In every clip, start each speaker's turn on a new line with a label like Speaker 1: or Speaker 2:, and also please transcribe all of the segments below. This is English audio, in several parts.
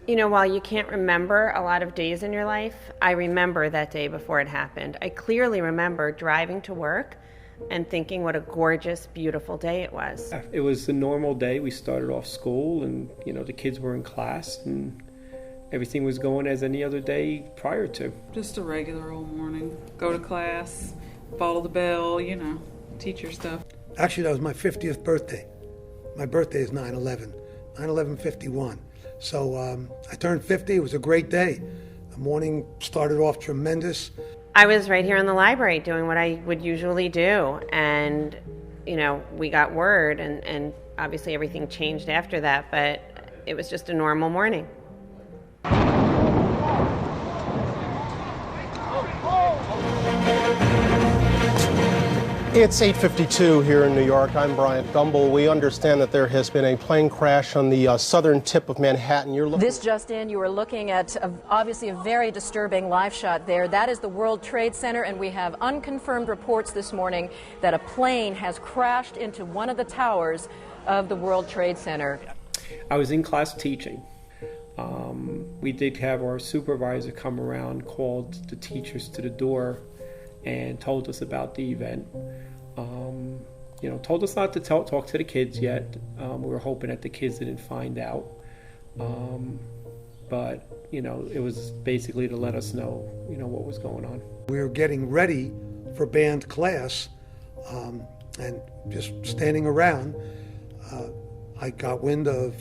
Speaker 1: You know, while you can't remember a lot of days in your life, I remember that day before it happened. I clearly remember driving to work and thinking what a gorgeous, beautiful day it was.
Speaker 2: It was a normal day. We started off school and, the kids were in class and everything was going as any other day prior to.
Speaker 3: Just a regular old morning. Go to class, follow the bell, teacher stuff.
Speaker 4: Actually, that was my 50th birthday. My birthday is 9/11, 9/11/51. So I turned 50. It was a great day. The morning started off tremendous.
Speaker 1: I was right here in the library doing what I would usually do. And, we got word and obviously everything changed after that, but it was just a normal morning.
Speaker 5: It's 8:52 here in New York. I'm Bryant Gumbel. We understand that there has been a plane crash on the southern tip of Manhattan.
Speaker 6: This just in, you are looking at obviously a very disturbing live shot there. That is the World Trade Center, and we have unconfirmed reports this morning that a plane has crashed into one of the towers of the World Trade Center.
Speaker 2: I was in class teaching. We did have our supervisor come around, called the teachers to the door, and told us about the event. Told us not to talk to the kids yet. We were hoping that the kids didn't find out. But it was basically to let us know, what was going on.
Speaker 4: We were getting ready for band class, and just standing around, I got wind of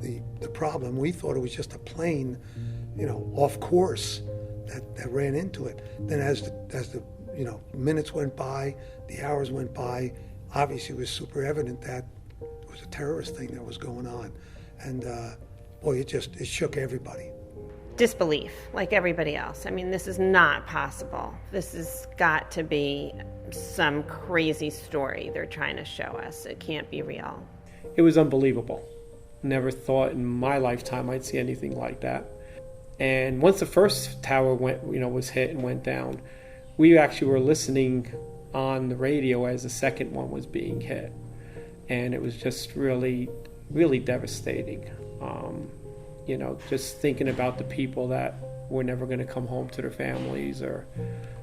Speaker 4: the problem. We thought it was just a plane, off course that ran into it. Then as the minutes went by, the hours went by, obviously it was super evident that it was a terrorist thing that was going on. And it shook everybody.
Speaker 1: Disbelief, like everybody else. I mean, this is not possible. This has got to be some crazy story they're trying to show us. It can't be real.
Speaker 2: It was unbelievable. Never thought in my lifetime I'd see anything like that. And once the first tower was hit and went down, we actually were listening on the radio as the second one was being hit. And it was just really, really devastating. Just thinking about the people that were never going to come home to their families, or,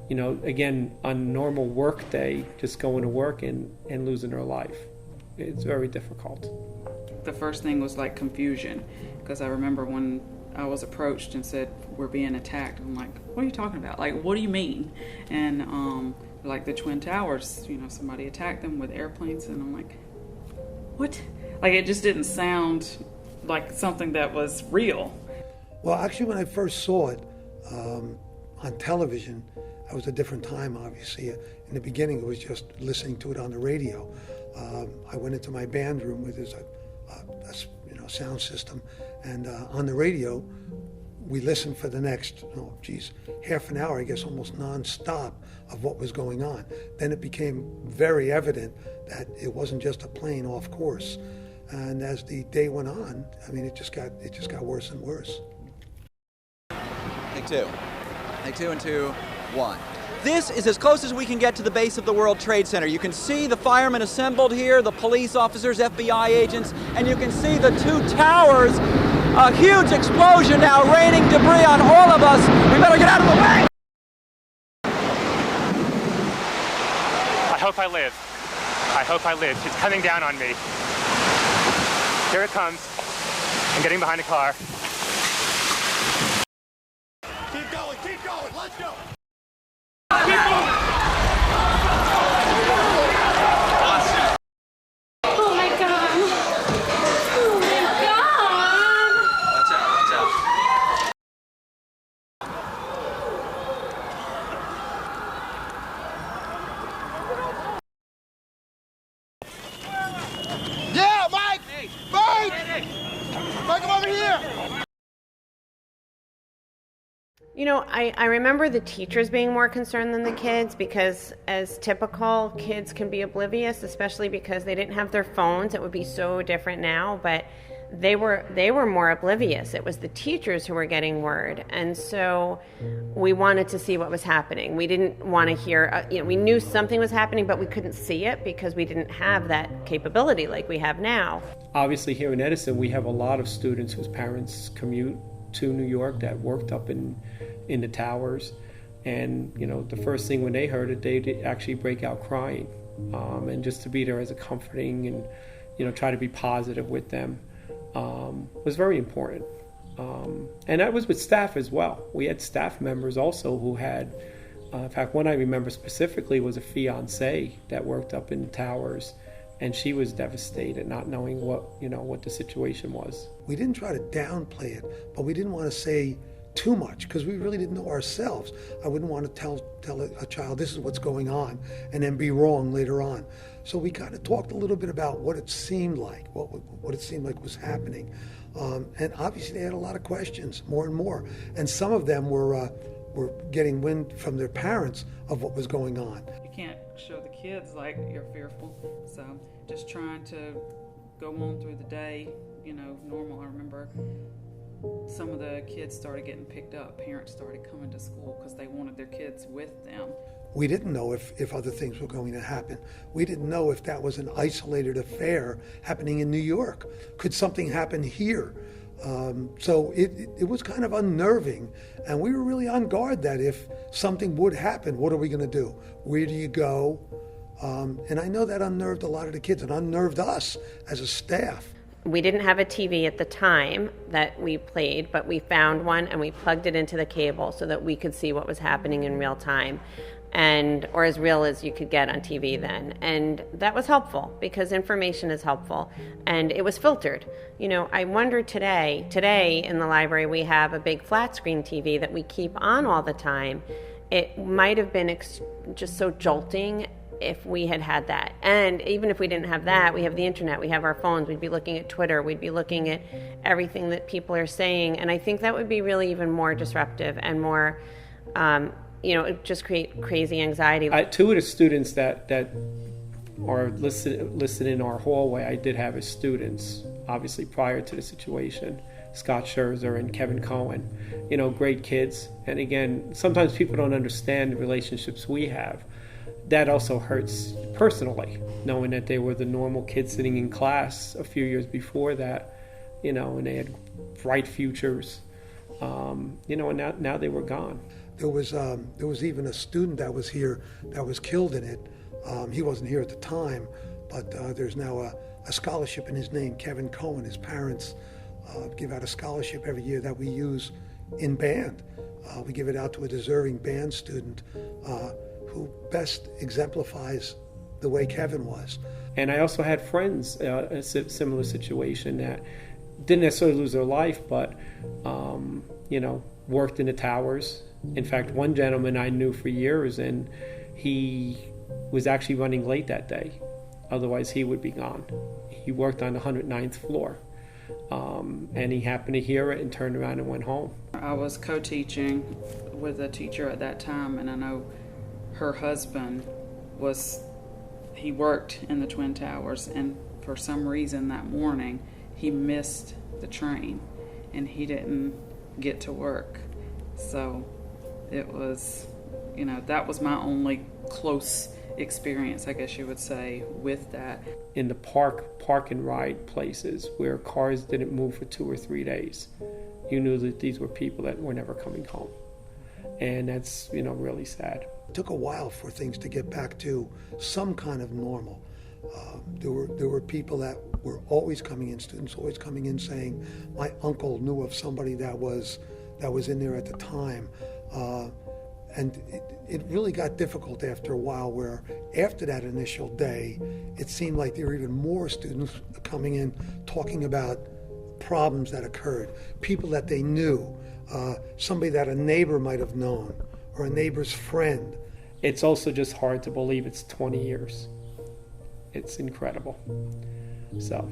Speaker 2: again, on a normal work day, just going to work and losing their life. It's very difficult.
Speaker 3: The first thing was like confusion, because I remember when I was approached and said, we're being attacked. I'm like, what are you talking about? Like, what do you mean? And like the Twin Towers, somebody attacked them with airplanes, and I'm like, what? Like, it just didn't sound like something that was real.
Speaker 4: Well, actually, when I first saw it on television, that was a different time, obviously. In the beginning, it was just listening to it on the radio. I went into my band room with a sound system, and on the radio, we listened for the next, half an hour, I guess, almost nonstop of what was going on. Then it became very evident that it wasn't just a plane off course. And as the day went on, it just got worse and worse.
Speaker 7: Take two. Take 2 and 2, 1. This is as close as we can get to the base of the World Trade Center. You can see the firemen assembled here, the police officers, FBI agents, and you can see the two towers. A huge explosion now, raining debris on all of us. We better get out of the way!
Speaker 8: I hope I live. I hope I live. It's coming down on me. Here it comes. I'm getting behind a car.
Speaker 9: Keep going, let's go!
Speaker 10: Oh my God! Oh my God!
Speaker 7: Watch out.
Speaker 9: Yeah, Mike! Mike! Mike, come over here!
Speaker 1: I remember the teachers being more concerned than the kids, because as typical, kids can be oblivious, especially because they didn't have their phones. It would be so different now, but they were more oblivious. It was the teachers who were getting word, and so we wanted to see what was happening. We didn't want to hear, we knew something was happening, but we couldn't see it because we didn't have that capability like we have now.
Speaker 2: Obviously here in Edison, we have a lot of students whose parents commute to New York that worked up in the towers. And, the first thing when they heard it, they did actually break out crying. And just to be there as a comforting and, try to be positive with them was very important. And that was with staff as well. We had staff members also who had, in fact, one I remember specifically was a fiancée that worked up in the towers, and she was devastated, not knowing what the situation was.
Speaker 4: We didn't try to downplay it, but we didn't want to say too much because we really didn't know ourselves. I wouldn't want to tell a child this is what's going on and then be wrong later on. So we kind of talked a little bit about what it seemed like, what it seemed like was happening. And obviously they had a lot of questions, more and more. And some of them were getting wind from their parents of what was going on.
Speaker 3: You can't show the kids like you're fearful. So just trying to go on through the day, normal. I remember some of the kids started getting picked up. Parents started coming to school because they wanted their kids with them.
Speaker 4: We didn't know if other things were going to happen. We didn't know if that was an isolated affair happening in New York. Could something happen here? So it was kind of unnerving, and we were really on guard that if something would happen, what are we going to do? Where do you go? And I know that unnerved a lot of the kids and unnerved us as a staff.
Speaker 1: We didn't have a TV at the time that we played, but we found one and we plugged it into the cable so that we could see what was happening in real time, or as real as you could get on TV then. And that was helpful because information is helpful, and it was filtered. I wonder today in the library we have a big flat screen TV that we keep on all the time. It might have been just so jolting if we had that. And even if we didn't have that, we have the internet, we have our phones, we'd be looking at Twitter, we'd be looking at everything that people are saying. And I think that would be really even more disruptive and more, just create crazy anxiety.
Speaker 2: Two of the students that are listed in our hallway, I did have as students, obviously prior to the situation. Scott Scherzer and Kevin Cohen, great kids. And again, sometimes people don't understand the relationships we have. That also hurts personally, knowing that they were the normal kids sitting in class a few years before that, and they had bright futures, and now they were gone.
Speaker 4: There was even a student that was here that was killed in it. He wasn't here at the time, but there's now a scholarship in his name, Kevin Cohen. His parents give out a scholarship every year that we use in band. We give it out to a deserving band student who best exemplifies the way Kevin was.
Speaker 2: And I also had friends in a similar situation that didn't necessarily lose their life, but, worked in the towers. In fact, one gentleman I knew for years, and he was actually running late that day. Otherwise, he would be gone. He worked on the 109th floor. And he happened to hear it and turned around and went home.
Speaker 3: I was co-teaching with a teacher at that time, and I know her husband he worked in the Twin Towers, and for some reason that morning he missed the train and he didn't get to work. So it was, that was my only close experience, I guess you would say, with that.
Speaker 2: In the park and ride places where cars didn't move for 2 or 3 days, you knew that these were people that were never coming home. And that's, really sad.
Speaker 4: It took a while for things to get back to some kind of normal. There were people that were always coming in, students always coming in saying, my uncle knew of somebody that was in there at the time. And it really got difficult after a while, where after that initial day, it seemed like there were even more students coming in talking about problems that occurred, people that they knew, somebody that a neighbor might have known, or a neighbor's friend.
Speaker 2: It's also just hard to believe it's 20 years. It's incredible. So